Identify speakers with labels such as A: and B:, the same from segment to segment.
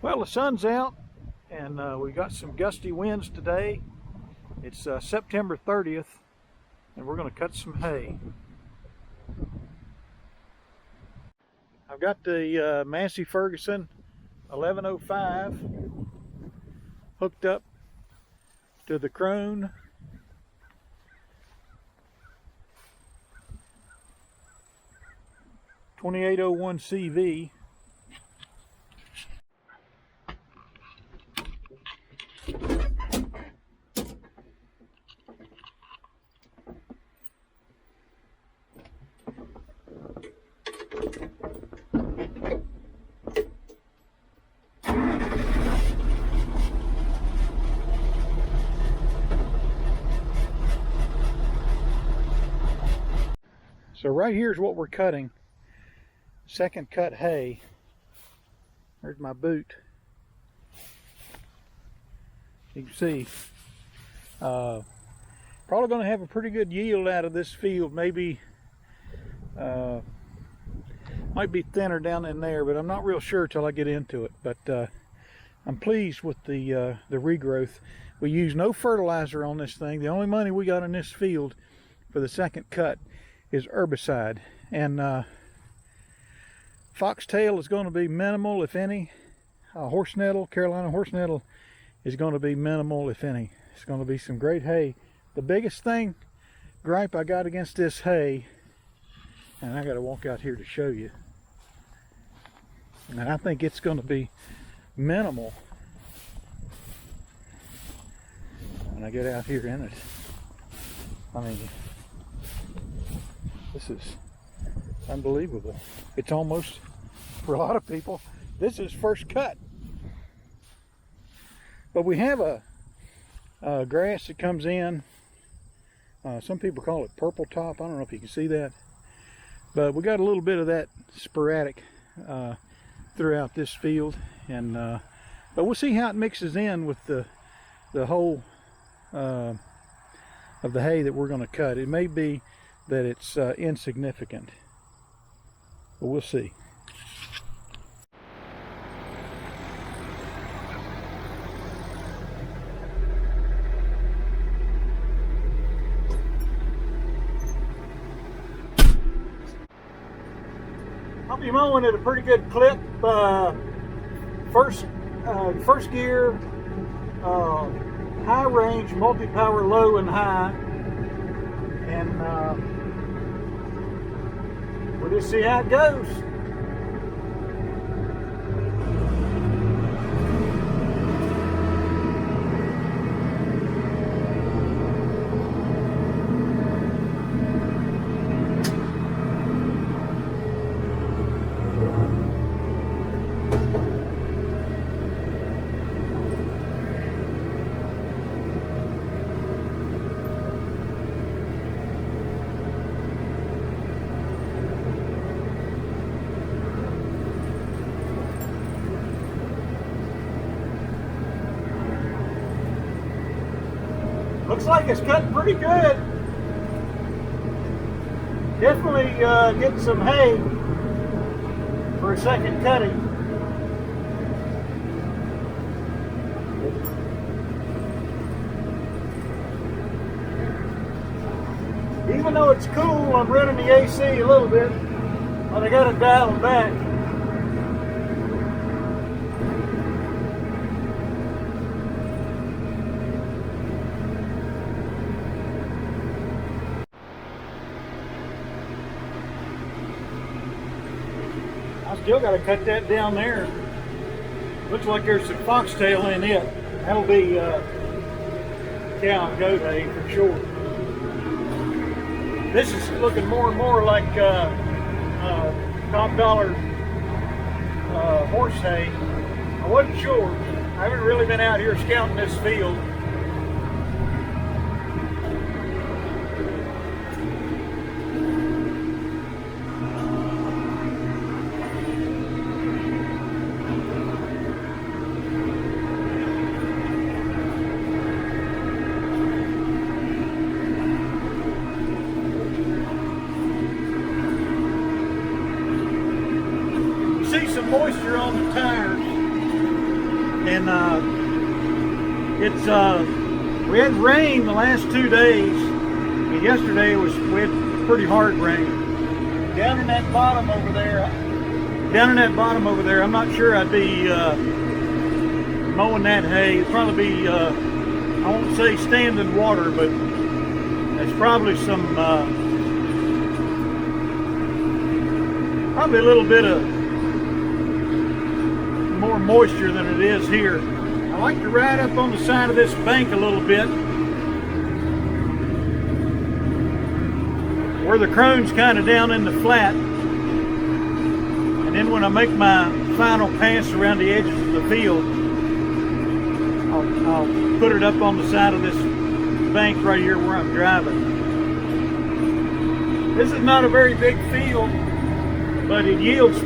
A: Well, the sun's out and we got some gusty winds today. It's September 30th and we're going to cut some hay. I've got the Massey Ferguson 1105 hooked up to the Krone 2801cv. So right here is what we're cutting. Second cut hay. There's my boot. You can see probably going to have a pretty good yield out of this field. Maybe might be thinner down in there, but I'm not real sure till I get into it. But I'm pleased with the regrowth. We use no fertilizer on this thing. The only money we got in this field for the second cut is herbicide, and foxtail is going to be minimal, if any. Horse nettle, Carolina horse nettle, is going to be minimal, if any. It's going to be some great hay. The biggest gripe I got against this hay, and I got to walk out here to show you, and I think it's going to be minimal when I get out here in it. I mean, this is unbelievable. It's almost, for a lot of people, this is first cut. But we have a grass that comes in. Some people call it purple top. I don't know if you can see that. But we got a little bit of that sporadic throughout this field. And but we'll see how it mixes in with the whole of the hay that we're going to cut. It may be that it's insignificant, but we'll see. I'll be mowing at a pretty good clip. First gear, high range, multi-power, low and high, and we'll just see how it goes. Looks like it's cutting pretty good. Definitely getting some hay for a second cutting. Even though it's cool, I'm running the AC a little bit, but I got to dial it back. Still got to cut that down there. Looks like there's some foxtail in it. That'll be cow and goat hay for sure. This is looking more and more like top dollar horse hay. I wasn't sure. I haven't really been out here scouting this field. See some moisture on the tires. and we had rain the last 2 days, and yesterday we had pretty hard rain. Down in that bottom over there, I'm not sure I'd be mowing that hay. It'd probably be, I won't say standing water, but there's probably some, probably a little bit of more moisture than it is here. I like to ride up on the side of this bank a little bit, where the Krone's kind of down in the flat, and then when I make my final pass around the edges of the field, I'll put it up on the side of this bank right here where I'm driving. This is not a very big field, but it yields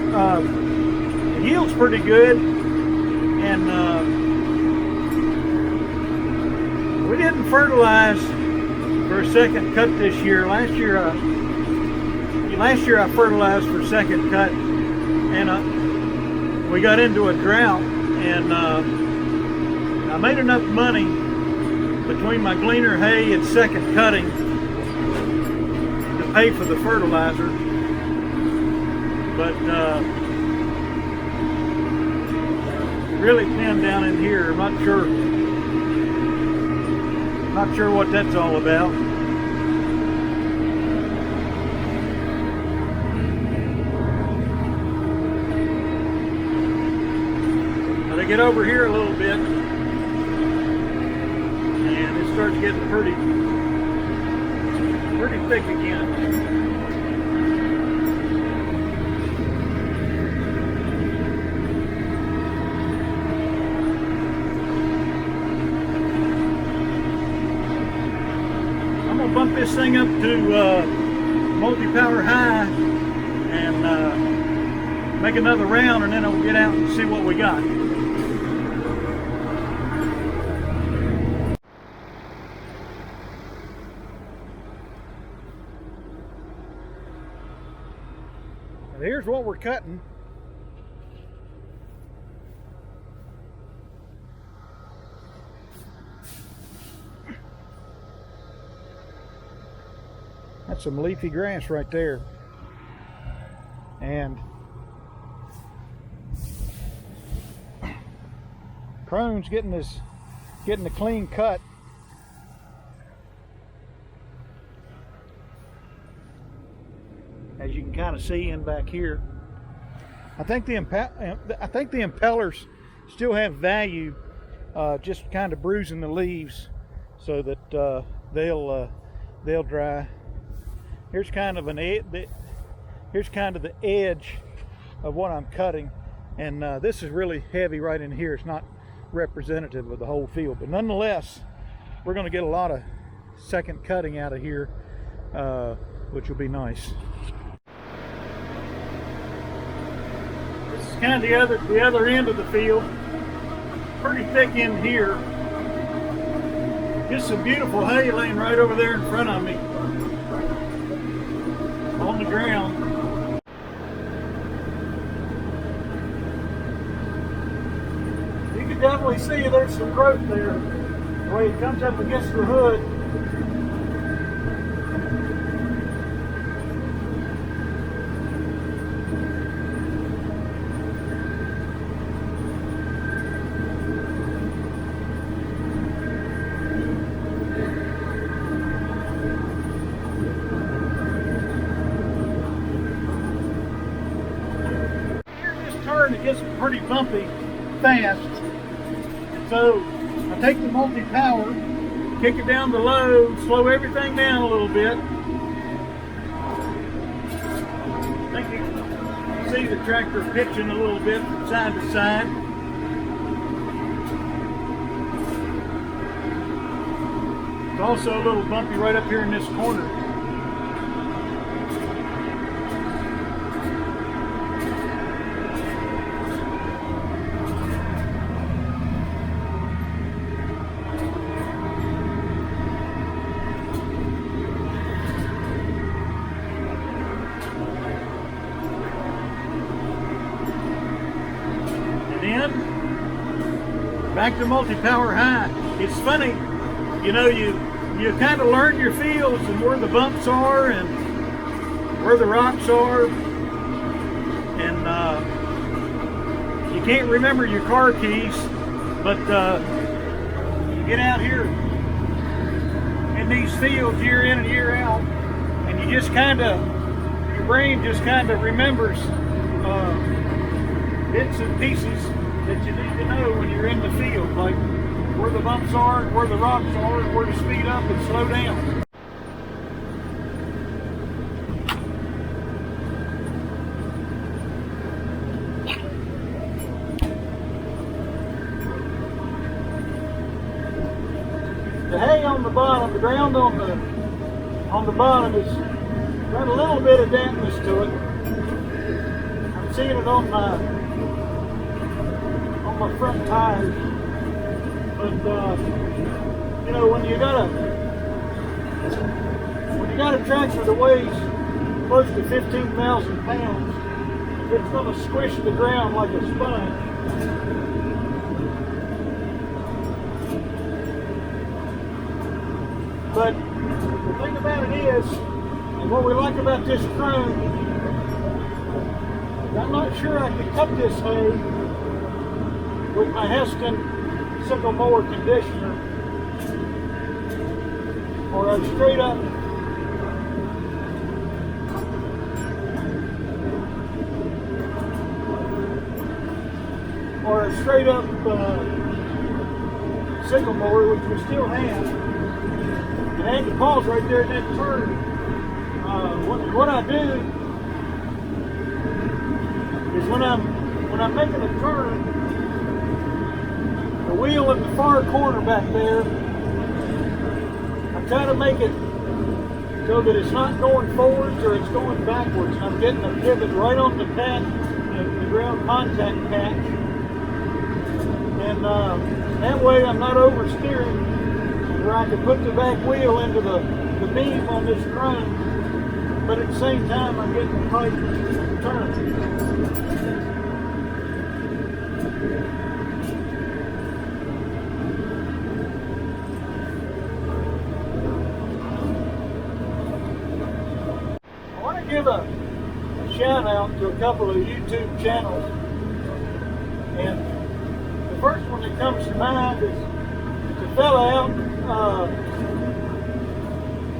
A: pretty good, and we didn't fertilize for a second cut this year. Last year I fertilized for second cut, and we got into a drought, and I made enough money between my gleaner hay and second cutting to pay for the fertilizer. But really thin down in here. I'm not sure what that's all about. But I get over here a little bit, and it starts getting pretty thick again. Bump this thing up to multi-power high and make another round, and then I'll get out and see what we got. And here's what we're cutting. That's some leafy grass right there, and Krone's getting a clean cut. As you can kind of see in back here, I think the impellers still have value, just kind of bruising the leaves so that they'll dry. Here's kind of the edge of what I'm cutting, and this is really heavy right in here. It's not representative of the whole field, but nonetheless, we're going to get a lot of second cutting out of here, which will be nice. This is kind of the other end of the field. Pretty thick in here. Just some beautiful hay laying right over there in front of me, on the ground. You can definitely see there's some growth there, the way it comes up against the hood. It gets pretty bumpy fast, so I take the multi-power, kick it down to low, slow everything down a little bit. I think you can see the tractor pitching a little bit from side to side. It's also a little bumpy right up here in this corner. Back to multi-power high. It's funny, you know, you kind of learn your fields and where the bumps are and where the rocks are, and you can't remember your car keys, but you get out here in these fields year in and year out, and you just kind of, your brain just kind of remembers bits and pieces that you need to know when you're in the field, like where the bumps are, where the rocks are, where to speed up and slow down. The hay on the bottom, the ground on the bottom has got a little bit of dampness to it. I'm seeing it on my front tires. But you know, when you got a tractor that weighs close to 15,000 pounds, it's going to squish the ground like a sponge. But the thing about it is, and what we like about this Krone, I'm not sure I could cut this hay with my Heston sickle mower conditioner, or a straight up sickle mower, which we still have. And I had to pause right there in that turn. What I do is when I'm making a turn, the wheel in the far corner back there, I try to make it so that it's not going forwards or it's going backwards. I'm getting a pivot right on the patch, the ground contact patch, and that way I'm not oversteering, where I can put the back wheel into the beam on this Krone, but at the same time I'm getting a tight turn. Give a shout out to a couple of YouTube channels, and the first one that comes to mind is a fella out,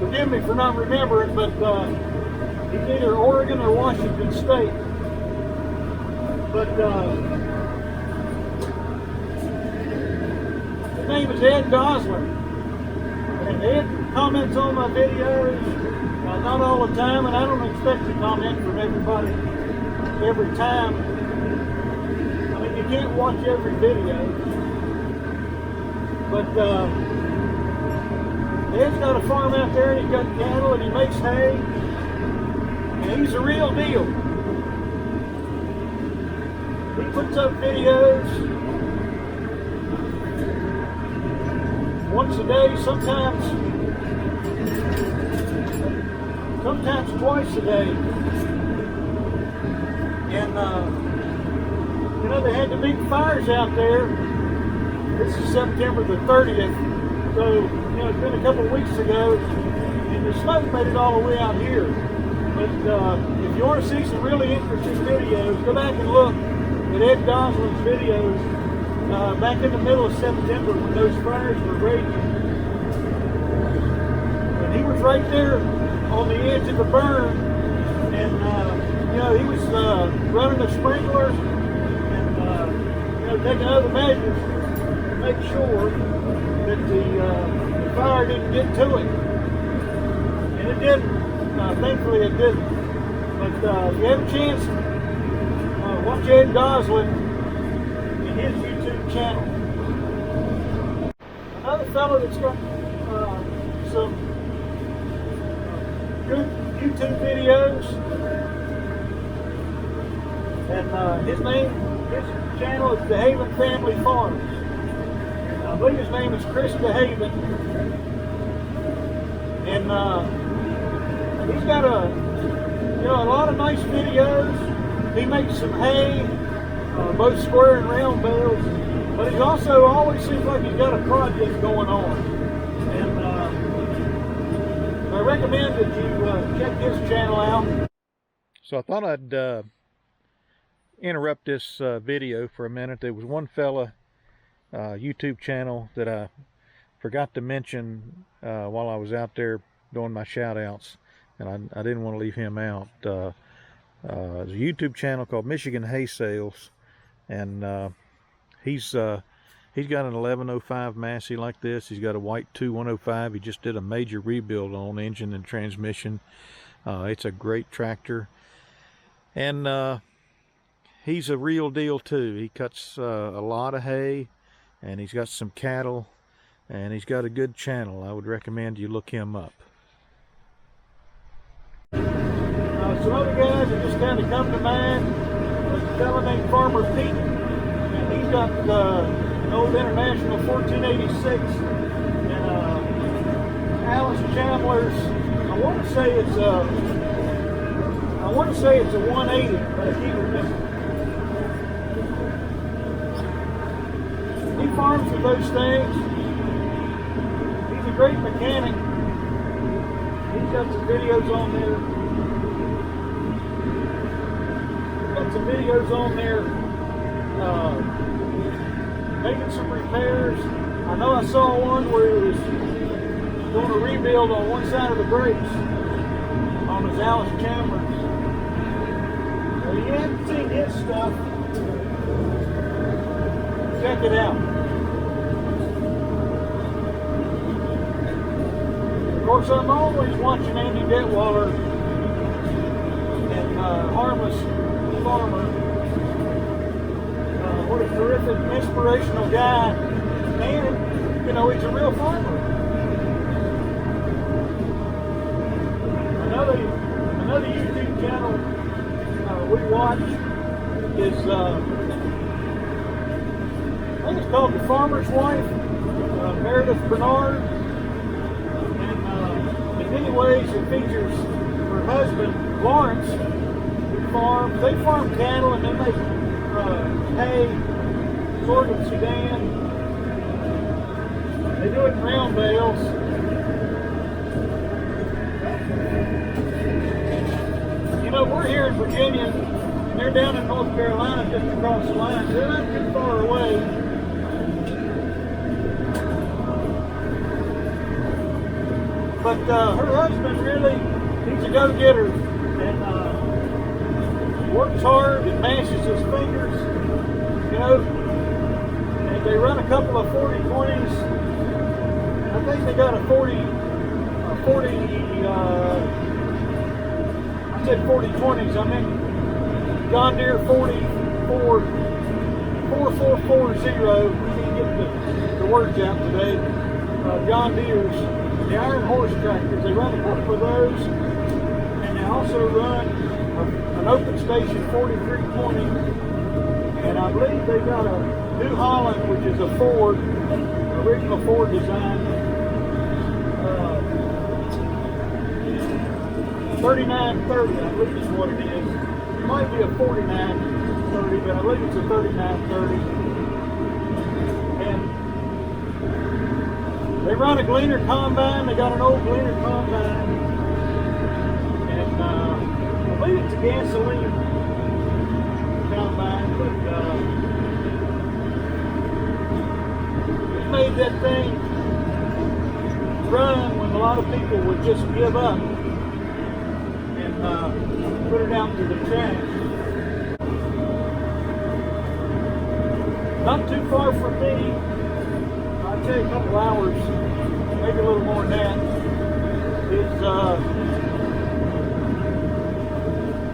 A: forgive me for not remembering, but he's either Oregon or Washington State, but his name is Ed Gosling, and Ed comments on my videos. Not all the time, and I don't expect to comment from everybody every time. I mean, you can't watch every video. But Ed's got a farm out there, and he's got cattle, and he makes hay, and he's a real deal. He puts up videos once a day, sometimes twice a day. And you know, they had the big fires out there. This is September the 30th, so you know, it's been a couple of weeks ago, and the smoke made it all the way out here. But if you want to see some really interesting videos, go back and look at Ed Gosling's videos back in the middle of September when those fires were raging. And he was right there on the edge of the burn, and you know, he was running a sprinkler and you know, taking other measures to make sure that the fire didn't get to it, and it didn't. Thankfully, it didn't. But if you have a chance, watch Ed Gosling in his YouTube channel. Another fellow that's got some good YouTube videos, and his channel is DeHaven Family Farms. I believe his name is Chris DeHaven, and he's got a lot of nice videos. He makes some hay, both square and round bales, But he also always seems like he's got a project going on. And I recommend that you check his channel out. So I thought I'd interrupt this video for a minute. There was one fella YouTube channel that I forgot to mention while I was out there doing my shout outs, and I didn't want to leave him out. There's a YouTube channel called Michigan Hay Sales, and he's got an 1105 Massey like this. He's got a white 2105. He just did a major rebuild on engine and transmission. It's a great tractor, and he's a real deal too. He cuts a lot of hay, and he's got some cattle, and he's got a good channel. I would recommend you look him up. Some other guys that just kind of come to mind. There's a fellow named Farmer Pete, and he's got an old International 1486, and Alice Chandler's. I want to say it's a 180, but I can't remember. He farms with those things. He's a great mechanic. He's got some videos on there. Making some repairs. I know I saw one where he was doing a rebuild on one side of the brakes on his Alice Chandler. Well, you haven't seen his stuff. Check it out. Of course, I'm always watching Andy Detweiler and Harmless Farmer. What a terrific, inspirational guy. And, you know, he's a real farmer. Another YouTube channel we watch is, I think it's called The Farmer's Wife, Meredith Bernard. And in many ways it features her husband, Lawrence, who farms. They farm cattle and then they hay, sorghum Sudan. They do it in round bales. You know, we're here in Virginia, and they're down in North Carolina just across the line. They're not too far away. But her husband really, he's a go-getter, and works hard and mashes his fingers, you know, and they run a couple of 40-20s. I think they got a 40-20s. I mean, John Deere 4440. We can't get the words out today. John Deere's, the iron horse tractors. They run a couple of those, and they also run an open station 4320, and I believe they got a New Holland, which is a Ford, original Ford design, 3930, I believe is what it is. It might be a 4930, but I believe it's a 3930. And they run a Gleaner combine. They got an old Gleaner combine, and I believe it's a gasoline combine, but it made that thing run when a lot of people would just give up and put it out to the track. Not too far from me, I'd say a couple hours, maybe a little more than that, is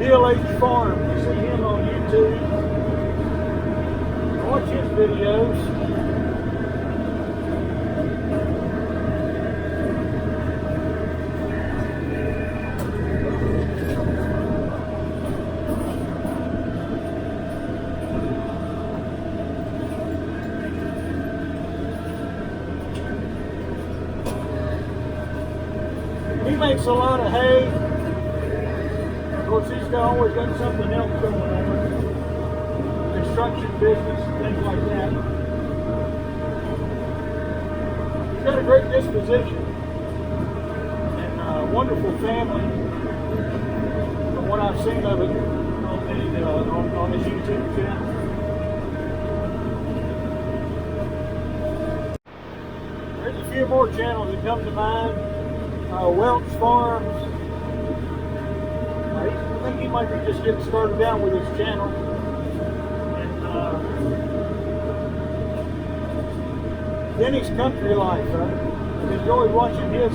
A: DLH Farm. You see him on YouTube. Watch his videos. He makes a lot of hay. Of course, he's always got something else going on. Construction business, things like that. got a great disposition and a wonderful family from what I've seen of it on his YouTube channel. There's a few more channels that come to mind. Welch Farms. I think he might be just getting started out with his channel. And Denny's Country Life. I've enjoyed watching his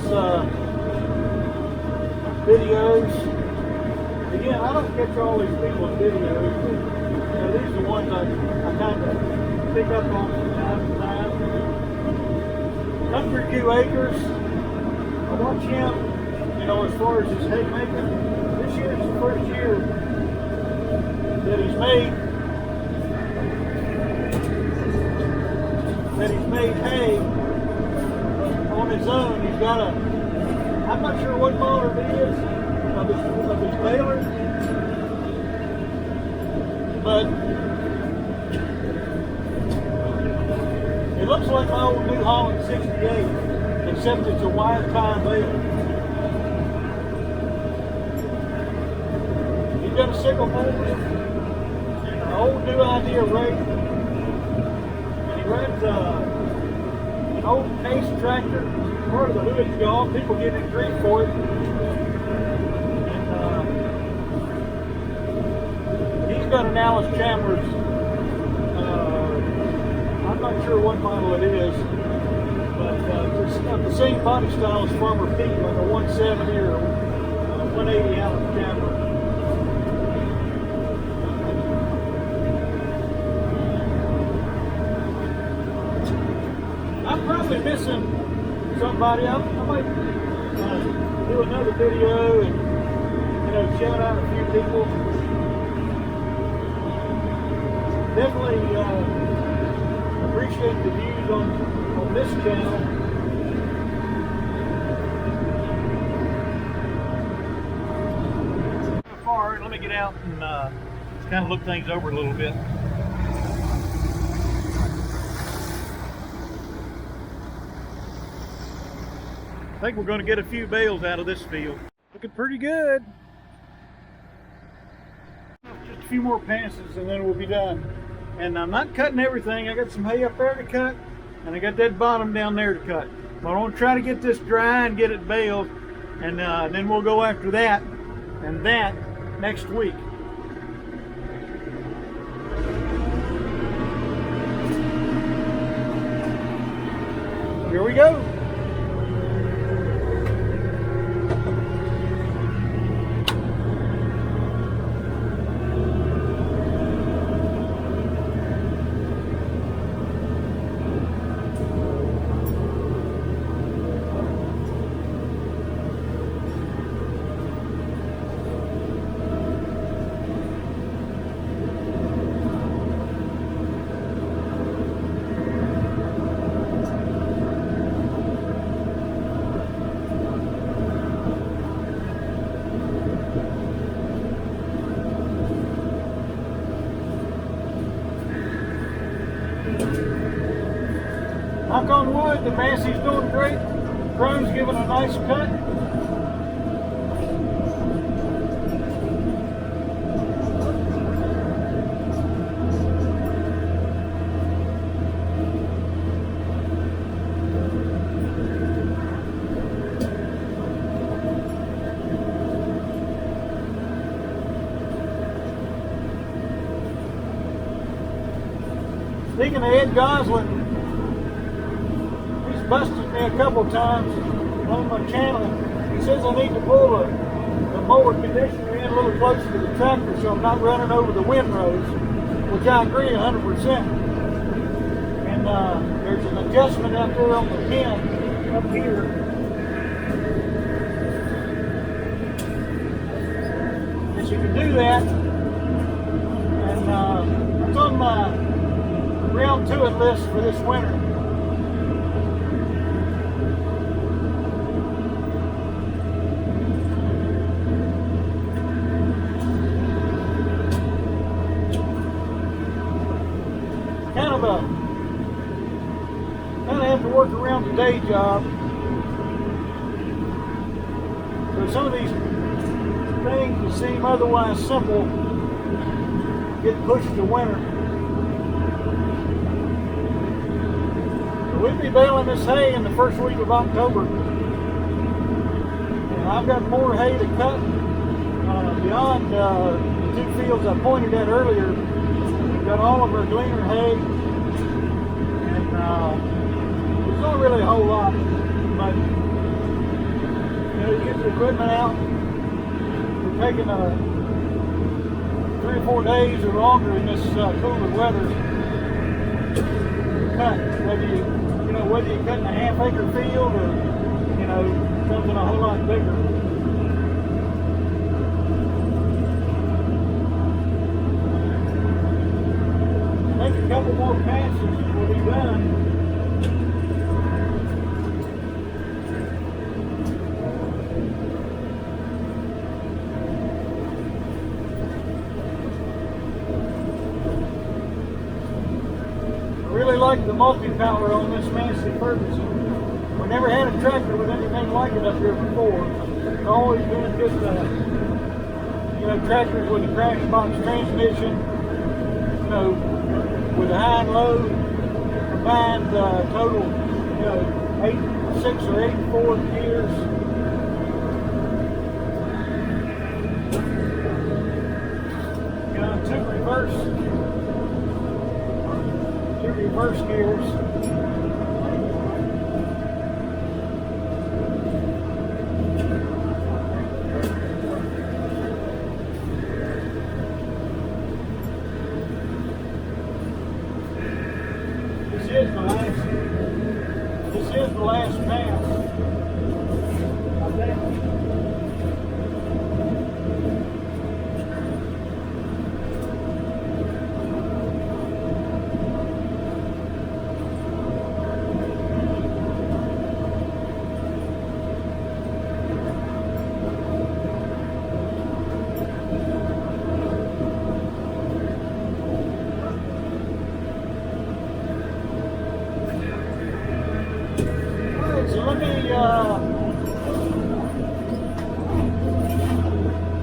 A: videos. Again, I don't catch all these people's videos, but these are the ones I kind of pick up on from time to time. Country View Acres. I watch him, as far as his hay making. This year is the first year that he's made hay on his own. He's got I'm not sure what model it is of his baler, but it looks like my old New Holland 68, except it's a wide time baler. He's got a sickle mower and an old New Idea rake, and he runs an old Case tractor. Part of the hood's gone. People getting grief for it. And he's got an Alice Chandler's. I'm not sure what model it is, but it's got the same body style as Farmer Pete, like a 170 or 180 Alice Chandler. I'm probably missing somebody. I might do another video and shout out a few people. Definitely appreciate the views on this channel. Far, let me get out and kind of look things over a little bit. I think we're going to get a few bales out of this field. Looking pretty good. Just a few more passes and then we'll be done. And I'm not cutting everything. I got some hay up there to cut, and I got that bottom down there to cut. But I want to try to get this dry and get it baled, and then we'll go after that and that next week. Here we go. Knock on wood, the Massey's doing great. Krone's giving a nice cut. Speaking of Ed Goslin, busted me a couple times on my channel. He says I need to pull the mower conditioner in a little closer to the tractor so I'm not running over the windrows, which I agree 100%. And there's an adjustment out there on the pin up here. Yes, you can do that. And it's on my round to it list for this winter. have to work around the day job. So some of these things that seem otherwise simple get pushed to winter. We'll be baling this hay in the first week of October. And I've got more hay to cut beyond the two fields I pointed at earlier. We've got all of our gleaner hay. And there's not really a whole lot. But, you know, you get the equipment out. We're taking 3 or 4 days or longer in this cooler weather. Cut, whether you cut in a half-acre field or, you know, something a whole lot bigger. Make a couple more passes and we'll be done. I really like the multi-power on this Massey Ferguson. We never had a tractor with anything like it up here before. It's always been just tractors with a crash box transmission, you know, with a high and low combined total, you know, 6 or 8 forward gears. You know, 2 reverse gears. This is the last pass. I think. So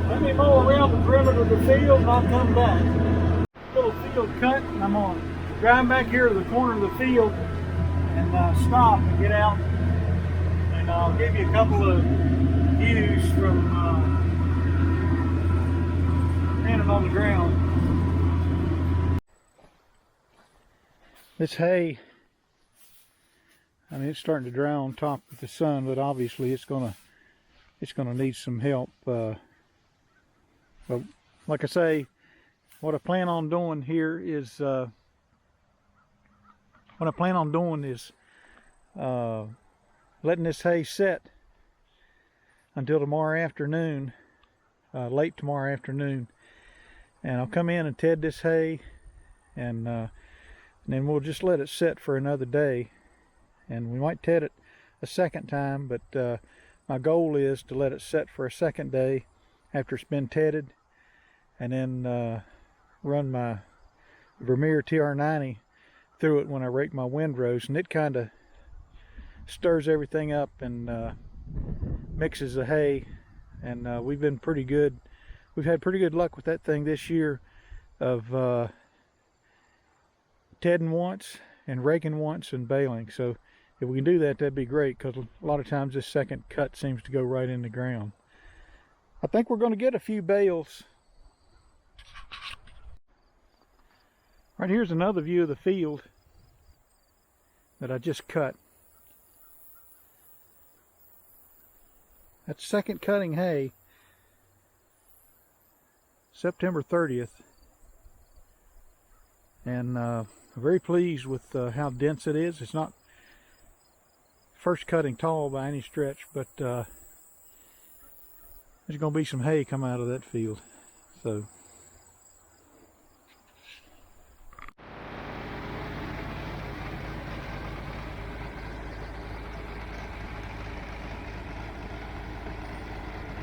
A: let me mow around the perimeter of the field and I'll come back. Little field cut, and I'm going to drive back here to the corner of the field and stop and get out, and I'll give you a couple of views from standing on the ground. This hay, I mean, it's starting to dry on top with the sun, but obviously it's gonna need some help. But like I say, what I plan on doing here is letting this hay set until tomorrow afternoon, late tomorrow afternoon, and I'll come in and ted this hay, and then we'll just let it set for another day. And we might ted it a second time, but my goal is to let it set for a second day after it's been tedded, and then run my Vermeer TR90 through it when I rake my windrows, and it kind of stirs everything up and mixes the hay. And we've been pretty good. We've had pretty good luck with that thing this year of tedding once and raking once and baling. So if we can do that, that'd be great, because a lot of times this second cut seems to go right in the ground. I think we're going to get a few bales. Right here's another view of the field that I just cut. That's second cutting hay, September 30th. And I'm very pleased with how dense it is. It's not first cutting tall by any stretch, but there's going to be some hay come out of that field. So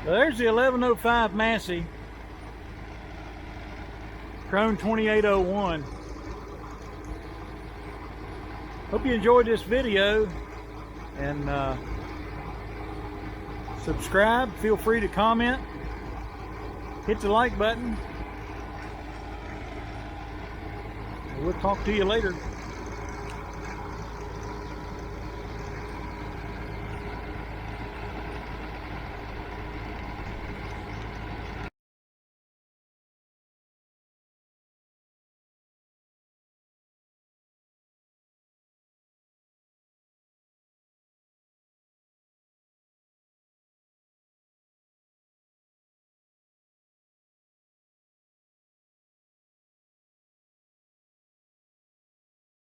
A: there's the 1105 Massey Krone 2801. Hope you enjoyed this video, and subscribe. Feel free to comment. Hit the like button. We'll talk to you later.